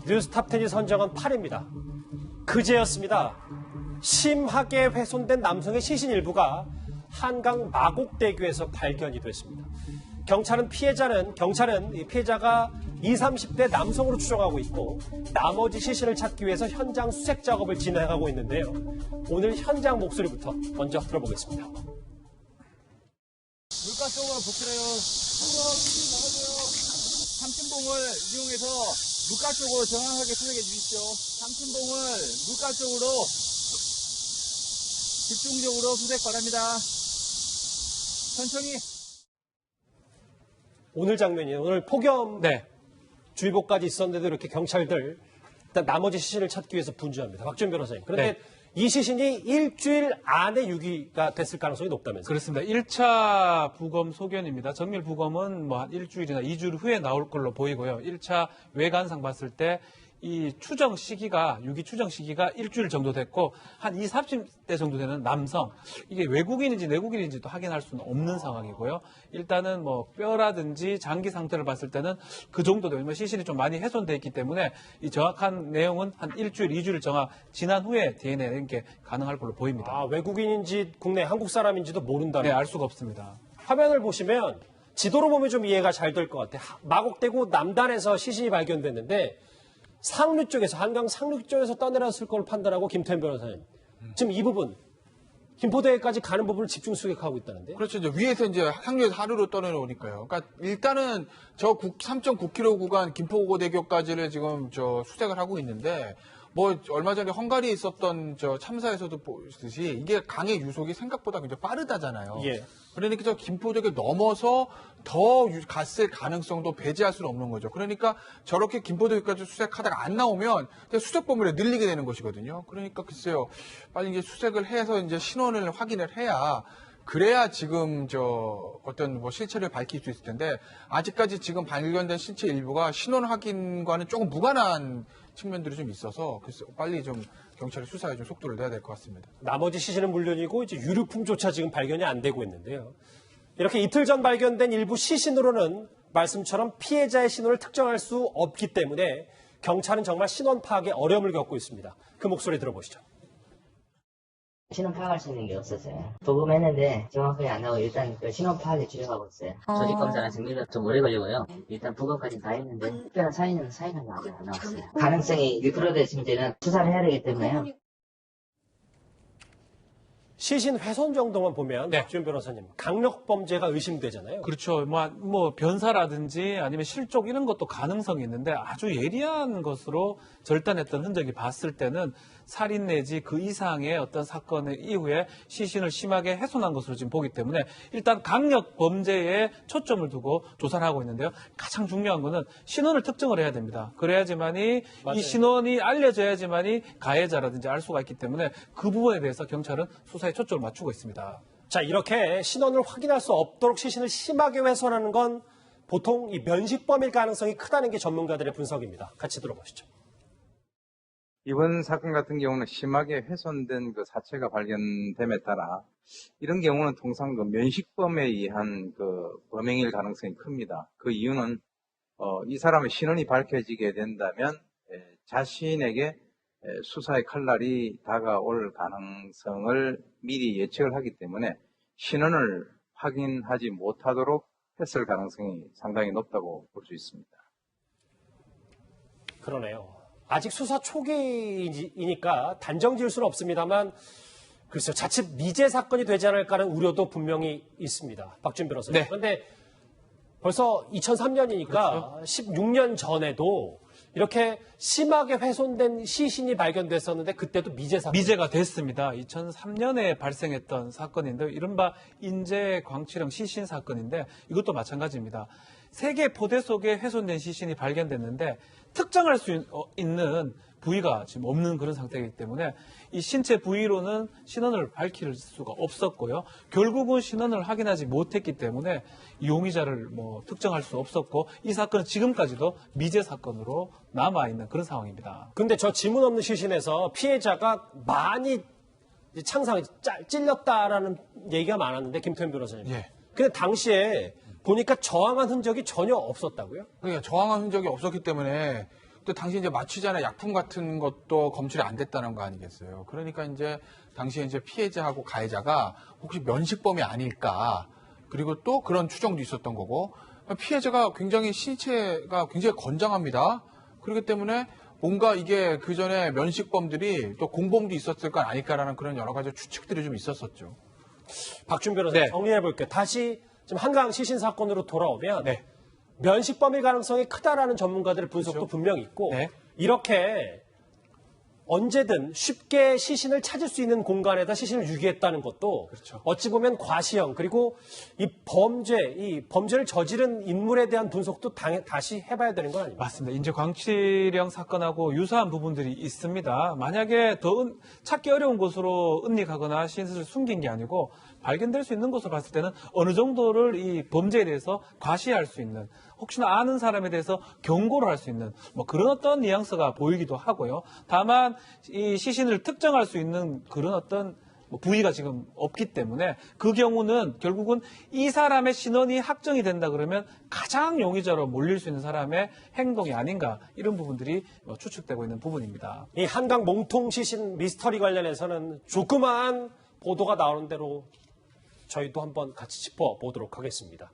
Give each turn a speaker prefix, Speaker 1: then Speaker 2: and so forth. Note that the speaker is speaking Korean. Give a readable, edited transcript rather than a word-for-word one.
Speaker 1: 뉴스탑10이 선정한 8위입니다. 그제였습니다. 심하게 훼손된 남성의 시신 일부가 한강 마곡대교에서 발견이 됐습니다. 경찰은 피해자가 20, 30대 남성으로 추정하고 있고 나머지 시신을 찾기 위해서 현장 수색 작업을 진행하고 있는데요. 오늘 현장 목소리부터 먼저 들어보겠습니다.
Speaker 2: 물가 쪽으로 복귀해요. 삼층봉을 이용해서 물가 쪽으로 정확하게 수색해 주십시오. 삼층봉을 물가 쪽으로 집중적으로 수색 바랍니다. 천천히.
Speaker 1: 오늘 장면이에요. 오늘 폭염 주의보까지 있었는데도 이렇게 경찰들 일단 나머지 시신을 찾기 위해서 분주합니다. 박준 변호사님. 그런데 이 시신이 일주일 안에 유기가 됐을 가능성이 높다면서요?
Speaker 3: 그렇습니다. 1차 부검 소견입니다. 정밀 부검은 뭐 한 일주일이나 2주일 후에 나올 걸로 보이고요. 1차 외관상 봤을 때 이 추정 시기가, 유기 추정 시기가 일주일 정도 됐고, 한 20, 30대 정도 되는 남성, 이게 외국인인지 내국인인지도 확인할 수는 없는 상황이고요. 일단은 뭐 뼈라든지 장기 상태를 봤을 때는 그 정도 되면 시신이 좀 많이 훼손되어 있기 때문에 이 정확한 내용은 한 일주일, 2주일 지난 후에 DNA 연계 가능할 걸로 보입니다.
Speaker 1: 아, 외국인인지 국내 한국 사람인지도 모른다는.
Speaker 3: 네, 알 수가 없습니다.
Speaker 1: 화면을 보시면 지도로 보면 좀 이해가 잘 될 것 같아요. 마곡대구 남단에서 시신이 발견됐는데 상류 쪽에서, 한강 상류 쪽에서 떠내렸을 걸 판단하고 김태현 변호사님. 지금 이 부분, 김포대까지 가는 부분을 집중 수색하고 있다는데.
Speaker 4: 그렇죠. 이제 위에서 이제 상류에서 하루로 떠내려오니까요. 그러니까 일단은 저 3.9km 구간 김포고대교까지를 지금 수색을 하고 있는데, 뭐 얼마 전에 헝가리에 있었던 참사에서도 보듯이 이게 강의 유속이 생각보다 굉장히 빠르다잖아요.
Speaker 1: 예.
Speaker 4: 그러니까 저 김포대교 넘어서 더 갔을 가능성도 배제할 수는 없는 거죠. 그러니까 저렇게 김포대교까지 수색하다가 안 나오면 수색 범위를 늘리게 되는 것이거든요. 그러니까 글쎄요, 빨리 이제 수색을 해서 이제 신원을 확인을 해야, 그래야 지금 어떤 뭐 실체를 밝힐 수 있을 텐데, 아직까지 지금 발견된 신체 일부가 신원 확인과는 조금 무관한 측면들이 좀 있어서, 글쎄 빨리 좀 경찰이 수사에 좀 속도를 내야 될 것 같습니다.
Speaker 1: 나머지 시신은 물론이고 이제 유류품조차 지금 발견이 안 되고 있는데요. 이렇게 이틀 전 발견된 일부 시신으로는 말씀처럼 피해자의 신원을 특정할 수 없기 때문에 경찰은 정말 신원 파악에 어려움을 겪고 있습니다. 그 목소리 들어보시죠.
Speaker 5: 신원 파악할 수 있는 게 없었어요. 부검했는데 정확하게 안 나오고 일단 그 신원 파악에 주력하고 있어요. 조직 검사나 증명이 좀 오래 걸리고요. 일단 부검까지 다 했는데 특별한 사인은 안 나왔어요. 가능성이 1% 됐을 때는 수사를 해야 되기 때문에요.
Speaker 1: 시신 훼손 정도만 보면 박지훈 변호사님, 강력 범죄가 의심되잖아요.
Speaker 3: 그렇죠. 뭐 변사라든지 아니면 실족 이런 것도 가능성이 있는데 아주 예리한 것으로 절단했던 흔적이 봤을 때는 살인 내지 그 이상의 어떤 사건의 이후에 시신을 심하게 훼손한 것으로 지금 보기 때문에 일단 강력 범죄에 초점을 두고 조사를 하고 있는데요. 가장 중요한 거는 신원을 특정을 해야 됩니다. 그래야지만이
Speaker 1: 맞아요.
Speaker 3: 이 신원이 알려져야지만이 가해자라든지 알 수가 있기 때문에 그 부분에 대해서 경찰은 수사에 초점을 맞추고 있습니다.
Speaker 1: 자, 이렇게 신원을 확인할 수 없도록 시신을 심하게 훼손하는 건 보통 이 면식범일 가능성이 크다는 게 전문가들의 분석입니다. 같이 들어보시죠.
Speaker 6: 이번 사건 같은 경우는 심하게 훼손된 그 사체가 발견됨에 따라 이런 경우는 통상 그 면식범에 의한 그 범행일 가능성이 큽니다. 그 이유는 이 사람의 신원이 밝혀지게 된다면 자신에게 수사의 칼날이 다가올 가능성을 미리 예측을 하기 때문에 신원을 확인하지 못하도록 했을 가능성이 상당히 높다고 볼 수 있습니다.
Speaker 1: 그러네요. 아직 수사 초기이니까 단정 지을 수는 없습니다만 글쎄요, 자칫 미제 사건이 되지 않을까라는 우려도 분명히 있습니다. 박준 변호사님.
Speaker 3: 네.
Speaker 1: 그런데 벌써 2003년이니까 그렇죠. 16년 전에도 이렇게 심하게 훼손된 시신이 발견됐었는데 그때도 미제 사건.
Speaker 3: 미제가 됐습니다. 2003년에 발생했던 사건인데 이른바 인제 광취령 시신 사건인데 이것도 마찬가지입니다. 세계 포대 속에 훼손된 시신이 발견됐는데 특정할 수 있는 부위가 지금 없는 그런 상태이기 때문에 이 신체 부위로는 신원을 밝힐 수가 없었고요. 결국은 신원을 확인하지 못했기 때문에 용의자를 특정할 수 없었고 이 사건은 지금까지도 미제 사건으로 남아있는 그런 상황입니다.
Speaker 1: 근데 저 지문 없는 시신에서 피해자가 많이 창상이 찔렸다라는 얘기가 많았는데 김태현 변호사님.
Speaker 4: 예.
Speaker 1: 근데 당시에 보니까 저항한 흔적이 전혀 없었다고요?
Speaker 4: 그러니까 저항한 흔적이 없었기 때문에 또 당시 이제 마취제나 약품 같은 것도 검출이 안 됐다는 거 아니겠어요. 그러니까 이제 당시에 이제 피해자하고 가해자가 혹시 면식범이 아닐까. 그리고 또 그런 추정도 있었던 거고. 피해자가 굉장히 신체가 굉장히 건장합니다. 그렇기 때문에 뭔가 이게 그 전에 면식범들이 또 공범도 있었을 건 아닐까라는 그런 여러 가지 추측들이 좀 있었었죠.
Speaker 1: 박준 변호사님
Speaker 3: 네.
Speaker 1: 정리해 볼게요. 다시 지금 한강 시신 사건으로 돌아오면
Speaker 3: 네.
Speaker 1: 면식범일 가능성이 크다라는 전문가들의 분석도 분명히 있고
Speaker 3: 네.
Speaker 1: 이렇게 언제든 쉽게 시신을 찾을 수 있는 공간에다 시신을 유기했다는 것도
Speaker 3: 그렇죠.
Speaker 1: 어찌 보면 과시형 그리고 이 범죄를 저지른 인물에 대한 분석도 다시 해봐야 되는 거 아닙니까?
Speaker 3: 맞습니다. 인제 광치령 사건하고 유사한 부분들이 있습니다. 만약에 더 찾기 어려운 곳으로 은닉하거나 시신을 숨긴 게 아니고 발견될 수 있는 것으로 봤을 때는 어느 정도를 이 범죄에 대해서 과시할 수 있는 혹시나 아는 사람에 대해서 경고를 할 수 있는 뭐 그런 어떤 뉘앙스가 보이기도 하고요. 다만 이 시신을 특정할 수 있는 그런 어떤 부위가 지금 없기 때문에 그 경우는 결국은 이 사람의 신원이 확정이 된다 그러면 가장 용의자로 몰릴 수 있는 사람의 행동이 아닌가 이런 부분들이 추측되고 있는 부분입니다.
Speaker 1: 이 한강 몸통 시신 미스터리 관련해서는 조그마한 보도가 나오는 대로 저희도 한번 같이 짚어보도록 하겠습니다.